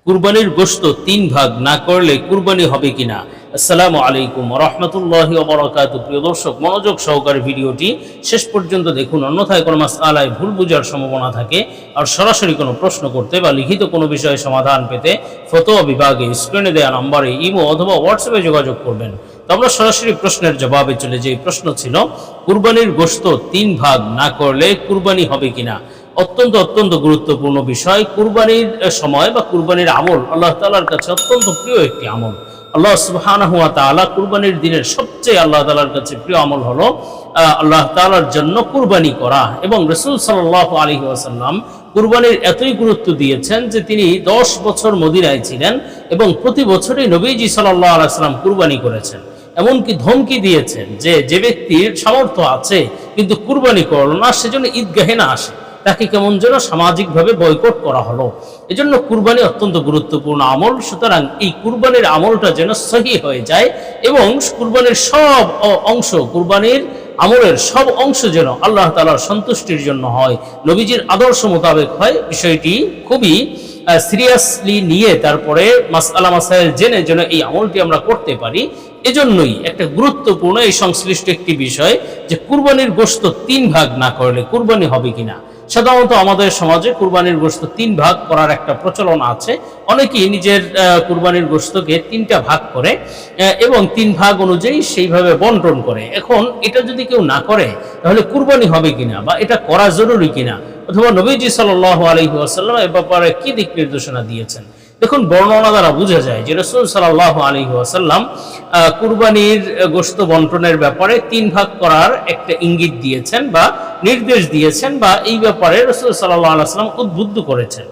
কুরবানির গোশত ৩ ভাগ না করলে কুরবানি হবে কিনা। আসসালামু আলাইকুম ওয়া রাহমাতুল্লাহি ওয়া বারাকাতুহু। প্রিয় দর্শক, মনোযোগ সহকারে ভিডিওটি শেষ পর্যন্ত দেখুন, অন্যথায় কোনো মাসআলায় ভুল বোঝার সম্ভাবনা থাকে। আর সরাসরি কোনো প্রশ্ন করতে বা লিখিত কোনো বিষয়ে সমাধান পেতে ফতোয়া বিভাগে স্ক্রিনে দেওয়া নম্বরে ইমো অথবা হোয়াটসঅ্যাপে যোগাযোগ করবেন। তো আমরা সরাসরি প্রশ্নের জবাবে চলে যাই। প্রশ্ন ছিল, কুরবানির গোশত ৩ ভাগ না করলে কুরবানি হবে কিনা। অত্যন্ত গুরুত্বপূর্ণ বিষয়। কুরবানির সময় বা কুরবানির আমল আল্লাহ তাআলার কাছে অত্যন্ত প্রিয় একটি আমল। আল্লাহ সুবহানাহু ওয়া তাআলা কুরবানির দিনের সবচেয়ে আল্লাহ তাআলার কাছে প্রিয় আমল হলো আল্লাহ তাআলার জন্য কুরবানি করা। এবং রাসূল সাল্লাল্লাহু আলাইহি ওয়াসাল্লাম কুরবানির এতই গুরুত্ব দিয়েছেন যে তিনি 10 বছর মদিনায় ছিলেন এবং প্রতি বছরই নবীজি সাল্লাল্লাহু আলাইহি ওয়াসাল্লাম কুরবানি করেছেন। এমনকি ধমকি দিয়েছেন যে যে ব্যক্তির সামর্থ্য আছে কিন্তু কুরবানি করলো না, সেজন্য ঈদগাহে না আসে, তাকে কেমন যেন সামাজিকভাবে বয়কট করা হলো। এজন্য কুরবানি অত্যন্ত গুরুত্বপূর্ণ আমল। সুতরাং এই কুরবানির আমলটা যেন সহি হয়ে যায় এবং কুরবানির সব অংশ, কুরবানির আমলের সব অংশ যেন আল্লাহ তাআলার সন্তুষ্টির জন্য হয়, নবীজির আদর্শ মোতাবেক হয়। বিষয়টি খুবই সিরিয়াসলি নিয়ে তারপরে মাসআলা মাসাইল জেনে যেন এই আমলটি আমরা করতে পারি। এজন্যই একটা গুরুত্বপূর্ণ এই সংশ্লিষ্ট একটি বিষয় যে কুরবানির গোশত ৩ ভাগ না করলে কুরবানি হবে কিনা। সাধারণত আমাদের সমাজে কুরবানির গোশত ৩ ভাগ করার একটা প্রচলন আছে। অনেকেই নিজের কুরবানির গোশতকে ৩টা ভাগ করে এবং ৩ ভাগ অনুযায়ী সেইভাবে বন্টন করে। এখন এটা যদি কেউ না করে তাহলে কুরবানি হবে কিনা বা এটা করা জরুরি কিনা, অথবা নবীজি সাল্লাল্লাহু আলাইহি ওয়াসাল্লাম এ ব্যাপারে কি দিক নির্দেশনা দিয়েছেন। দেখুন, বর্ণনা দ্বারা বোঝা যায় যে রাসূল সাল্লাল্লাহু আলাইহি ওয়াসাল্লাম কুরবানির গোশত বন্টনের ব্যাপারে ৩ ভাগ করার একটা ইঙ্গিত দিয়েছেন বা নির্দেশ দিয়েছেন, বা এই ব্যাপারে রাসূল সাল্লাল্লাহু আলাইহি ওয়াসাল্লাম উদ্বুদ্ধ করেছেন।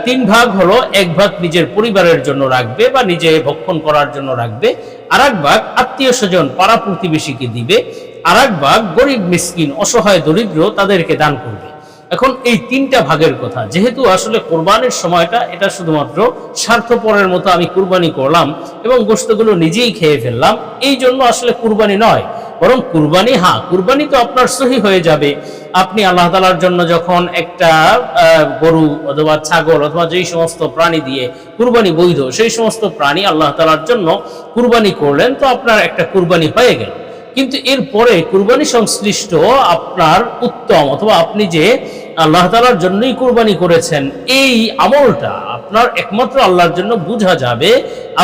৩ ভাগ হলো, ১ ভাগ নিজের পরিবারের জন্য রাখবে বা নিজে ভক্ষণ করার জন্য রাখবে, আরেক ভাগ আত্মীয় স্বজন পাড়া প্রতিবেশীকে দিবে, আরেক ভাগ গরিব মিসকিন অসহায় দরিদ্র তাদেরকে দান করবে। এখন এই ৩টা ভাগের কথা, যেহেতু আসলে কোরবানির সময়টা এটা শুধুমাত্র স্বার্থপরের মতো আমি কুরবানি করলাম এবং গোশতগুলো নিজেই খেয়ে ফেললাম, এই জন্য আসলে কুরবানি নয়, বরং কুরবানি, কুরবানি তো আপনার সহি হয়ে যাবে। আপনি আল্লাহ তাআলার জন্য যখন একটা গরু অথবা ছাগল অথবা যেই সমস্ত প্রাণী দিয়ে কুরবানি বৈধ, সেই সমস্ত প্রাণী আল্লাহ তাআলার জন্য কুরবানি করলেন, তো আপনার একটা কুরবানি হয়ে গেল। কিন্তু এরপরে কুরবানি সংশ্লিষ্ট আপনার উত্তম অথবা আপনি যে আল্লাহ তাআলার জন্যই কুরবানি করেছেন, এই আমলটা আপনার একমাত্র আল্লাহর জন্য বোঝা যাবে।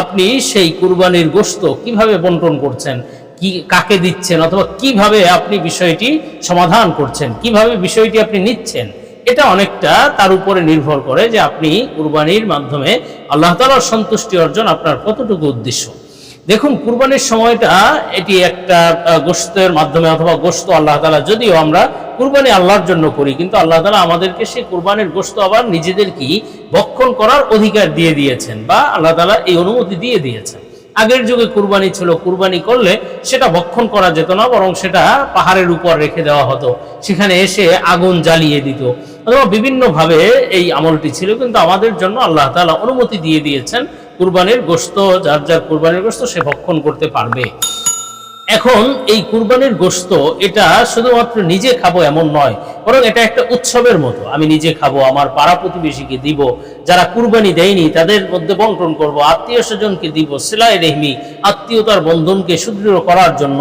আপনি সেই কুরবানির গোশত কিভাবে বন্টন করছেন, কি কাকে দিচ্ছেন, অথবা কিভাবে আপনি বিষয়টি সমাধান করছেন, কিভাবে বিষয়টি আপনি নিচ্ছেন, এটা অনেকটা তার উপরে নির্ভর করে যে আপনি কুরবানির মাধ্যমে আল্লাহ তাআলার সন্তুষ্টি অর্জন আপনার কতটুকু উদ্দেশ্য। দেখুন, কুরবানির সময়টা এটি একটা গোশতের মাধ্যমে অথবা গোশত আল্লাহ তাআলা, যদিও আমরা কুরবানি আল্লাহর জন্য করি, কিন্তু আল্লাহ তাআলা আমাদেরকে সেই কুরবানির গোশত আবার নিজেদেরকে ভক্ষণ করার অধিকার দিয়ে দিয়েছেন বা আল্লাহ তাআলা এই অনুমতি দিয়ে দিয়েছেন। আগের যুগে কুরবানি ছিল, কুরবানি করলে সেটা ভক্ষণ করা যেত না, বরং সেটা পাহাড়ের উপর রেখে দেওয়া হতো, সেখানে এসে আগুন জ্বালিয়ে দিত, অথবা বিভিন্নভাবে এই আমলটি ছিল। কিন্তু আমাদের জন্য আল্লাহ তাআলা অনুমতি দিয়ে দিয়েছেন কুরবানির গোশত, যার যার কুরবানির গোশত সে ভক্ষণ করতে পারবে। এখন এই কুরবানির গোশত এটা শুধুমাত্র নিজে খাবো এমন নয়, বরং এটা একটা উৎসবের মতো। আমি নিজে খাবো, আমার পাড়া প্রতিবেশীকে দিব, যারা কুরবানি দেয়নি তাদের মধ্যে বন্টন করব, আত্মীয় স্বজনকে দিব, সিলাই রেহমি আত্মীয়তার বন্ধনকে সুদৃঢ় করার জন্য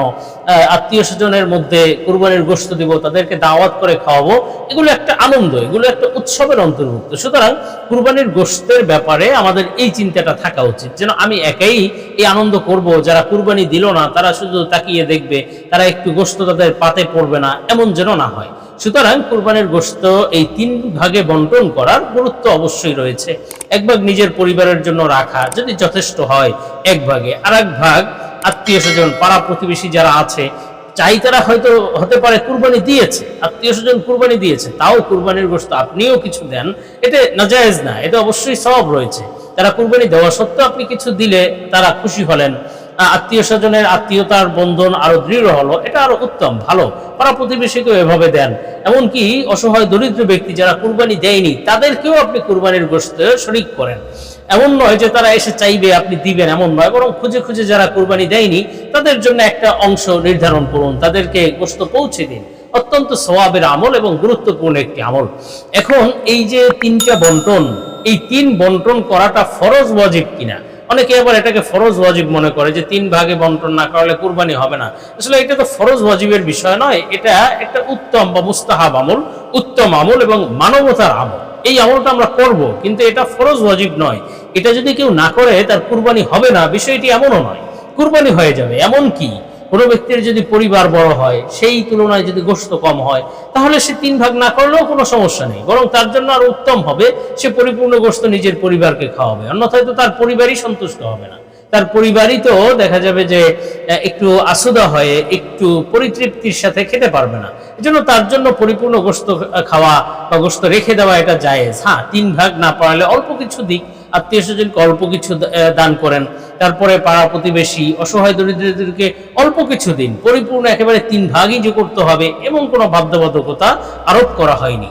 আত্মীয় স্বজনের মধ্যে কুরবানির গোশত দিব, তাদেরকে দাওয়াত করে খাওয়াবো। এগুলো একটা আনন্দ, এগুলো একটা উৎসবের অন্তর্ভুক্ত। সুতরাং কুরবানির গোশতের ব্যাপারে আমাদের এই চিন্তাটা থাকা উচিত, যেন আমি একাই এই আনন্দ করব, যারা কুরবানি দিল না তারা শুধু তাকিয়ে দেখবে, তারা একটু গোশত তাদের পাতে পড়বে না, এমন যেন না হয়। সুতরাং কুরবানির গোশত এই ৩ ভাগে বন্টন করার গুরুত্ব অবশ্যই রয়েছে। ১ ভাগ নিজের পরিবারের জন্য রাখা যদি যথেষ্ট হয় ১ ভাগে, আরেক ভাগ আত্মীয় স্বজন পাড়া প্রতিবেশী যারা আছে, চাই তারা হয়তো হতে পারে কুরবানি দিয়েছে, আত্মীয় স্বজন কুরবানি দিয়েছে, তাও কুরবানির গোশত আপনিও কিছু দেন, এটা নাজায়েজ না, এটা অবশ্যই সওয়াব রয়েছে। তারা কুরবানি দেওয়া সত্ত্বেও আপনি কিছু দিলে তারা খুশি হলেন, আত্মীয় স্বজনের আত্মীয়তার বন্ধন আরো দৃঢ় হলো, এটা আরো উত্তম, ভালো। পাড়া প্রতিবেশীকেও এভাবে দেন, এমনকি অসহায় দরিদ্র ব্যক্তি যারা কুরবানি দেয়নি তাদেরকেও আপনি কুরবানির গোশতে শরীক করেন। এমন নয় যে তারা এসে চাইবে আপনি দিবেন, এমন নয়, বরং খুঁজে খুঁজে যারা কুরবানি দেয়নি তাদের জন্য একটা অংশ নির্ধারণ করুন, তাদেরকে গোশত পৌঁছে দিন। অত্যন্ত সওয়াবের আমল এবং গুরুত্বপূর্ণ একটি আমল। এখন এই যে তিনটা বন্টন, এই তিন বন্টন করাটা ফরজ ওয়াজিব কিনা, অনেকে আবার এটাকে ফরজ ওয়াজিব মনে করে যে 3 ভাগে বন্টন না করলে কুরবানি হবে না। আসলে এটা তো ফরজ ওয়াজিবের বিষয় নয়, এটা একটা উত্তম বা মুস্তাহাব আমল, উত্তম আমল এবং মানবতার আমল। এই আমলটা আমরা করব, কিন্তু এটা ফরজ ওয়াজিব নয়। এটা যদি কেউ না করে তার কুরবানি হবে না, বিষয়টি এমনও নয়, কুরবানি হয়ে যাবে। এমন কি কোনো ব্যক্তির যদি পরিবার বড় হয়, সেই তুলনায় যদি গোশত কম হয়, তাহলে সে 3 ভাগ না করলেও কোনো সমস্যা নেই, বরং তার জন্য আরো উত্তম হবে সে পরিপূর্ণ গোশত নিজের পরিবারকে খাওয়াবে। অন্যথায় তো তার পরিবারই সন্তুষ্ট হবে না, তার পরিবারই তো দেখা যাবে যে একটু আসুদা হয়ে একটু পরিতৃপ্তির সাথে খেতে পারবে না। এজন্য তার জন্য পরিপূর্ণ গোশত খাওয়া বা গোশত রেখে দেওয়া এটা জায়েজ। হ্যাঁ, 3 ভাগ না পারলে অল্প কিছু দিক, আত্মীয় স্বজনকে অল্প কিছু দান করেন, তারপরে পাড়া প্রতিবেশী অসহায় দরিদ্রদেরকে অল্প কিছু দিন। পরিপূর্ণ একেবারে 3 ভাগই যে করতে হবে এমন কোনো বাধ্যবাধকতা আরোপ করা হয়নি।